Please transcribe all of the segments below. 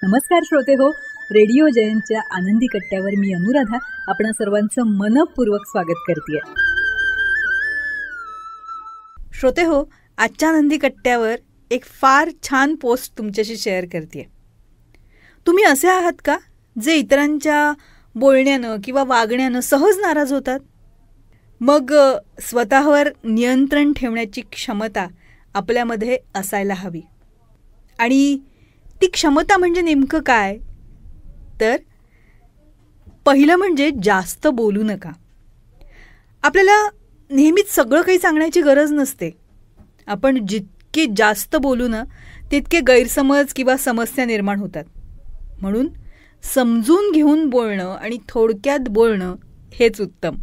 नमस्कार श्रोते हो, रेडिओ जयंतच्या आनंदी कट्ट्यावर मी अनुराधा आपणा सर्वांचं मनपूर्वक स्वागत करते. श्रोते हो, आजच्या आनंदी कट्ट्यावर एक फार छान पोस्ट तुमच्याशी शेअर करते. तुम्ही असे आहात का जे इतरांच्या बोलण्यानं किंवा वागण्यानं सहज नाराज होतात? मग स्वतःवर नियंत्रण ठेवण्याची क्षमता आपल्यामध्ये असायला हवी. आणि ती क्षमता म्हणजे नेमकं काय? तर पहिलं म्हणजे जास्त बोलू नका. आपल्याला नेहमीच सगळं काही सांगण्याची गरज नसते. आपण जितके जास्त बोलू ना तितके गैरसमज किंवा समस्या निर्माण होतात. म्हणून समजून घेऊन बोलणं आणि थोडक्यात बोलणं हेच उत्तम.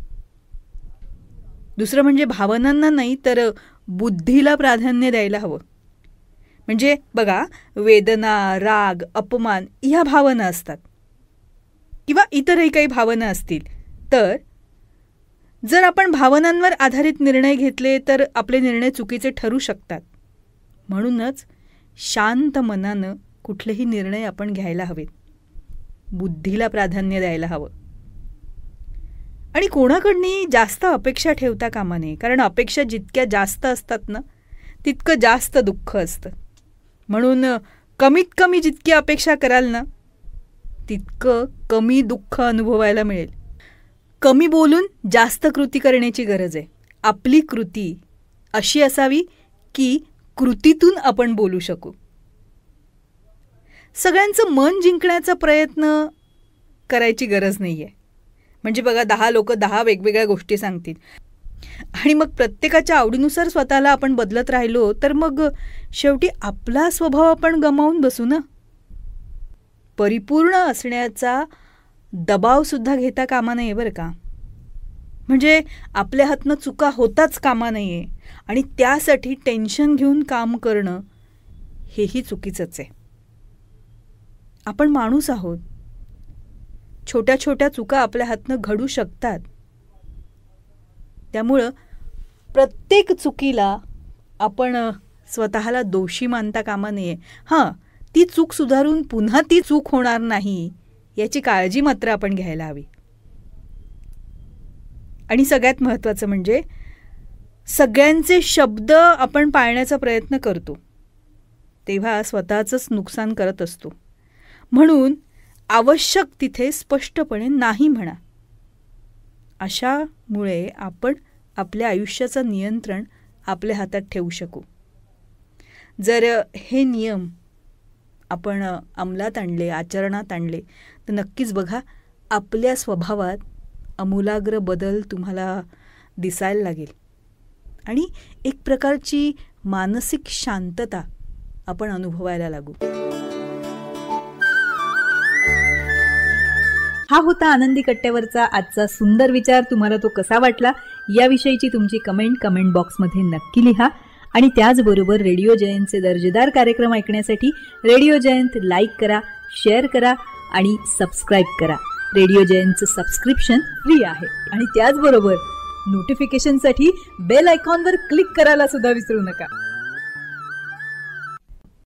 दुसरं म्हणजे भावनांना नाही तर बुद्धीला प्राधान्य द्यायला हवं. म्हणजे बघा, वेदना, राग, अपमान ह्या भावना असतात किंवा इतरही काही भावना असतील, तर जर आपण भावनांवर आधारित निर्णय घेतले तर आपले निर्णय चुकीचे ठरू शकतात. म्हणूनच शांत मनानं कुठलेही निर्णय आपण घ्यायला हवेत. बुद्धीला प्राधान्य द्यायला हवं. आणि कोणाकडनी जास्त अपेक्षा ठेवता कामा नये, कारण अपेक्षा जितक्या जास्त असतात ना तितकं जास्त दुःख असतं. म्हणून कमीत कमी जितकी अपेक्षा कराल ना तितकं कमी दुःख अनुभवायला मिळेल. कमी बोलून जास्त कृती करण्याची गरज आहे. आपली कृती अशी असावी की कृतीतून आपण बोलू शकू. सगळ्यांचं मन जिंकण्याचा प्रयत्न करायची गरज नाही आहे. म्हणजे बघा, 10 लोक 10 वेगवेगळ्या गोष्टी सांगतील आणि मग प्रत्येकाच्या आवडीनुसार स्वतःला आपण बदलत राहिलो तर मग शेवटी आपला स्वभाव आपण गमावून बसू ना. परिपूर्ण असण्याचा दबावसुद्धा घेता कामा नये बरं का. म्हणजे आपल्या हातनं चुका होताच कामा नये आणि त्यासाठी टेन्शन घेऊन काम करणं हेही चुकीचंच आहे. आपण माणूस आहोत. छोट्या छोट्या चुका आपल्या हातनं घडू शकतात. त्यामुळं प्रत्येक चुकीला आपण स्वतःला दोषी मानता कामा नये. हां, ती चूक सुधारून पुन्हा ती चूक होणार नाही याची काळजी मात्र आपण घ्यायला हवी. आणि सगळ्यात महत्त्वाचं म्हणजे सगळ्यांचे शब्द आपण पाळण्याचा प्रयत्न करतो तेव्हा स्वतःचंच नुकसान करत असतो. म्हणून आवश्यक तिथे स्पष्टपणे नाही म्हणा. अशामुळे आपण आपल्या आयुष्याचं नियंत्रण आपल्या हातात ठेवू शकू. जर हे नियम आपण अंमलात आणले, आचरणात आणले तर नक्कीच बघा, आपल्या स्वभावात आमूलाग्र बदल तुम्हाला दिसायला लागेल आणि एक प्रकारची मानसिक शांतता आपण अनुभवायला लागू. हा होता आनंदी कट्ट्यावरचा आजचा सुंदर विचार. तुम्हाला तो कसा वाटला याविषयीची तुमची कमेंट बॉक्समध्ये नक्की लिहा. आणि त्याचबरोबर रेडिओ जयंतचे दर्जेदार कार्यक्रम ऐकण्यासाठी रेडिओ जयंत लाईक करा, शेअर करा आणि सबस्क्राईब करा. रेडिओ जयंतचं सबस्क्रिप्शन फ्री आहे. आणि त्याचबरोबर नोटिफिकेशनसाठी बेल आयकॉनवर क्लिक करायला सुद्धा विसरू नका.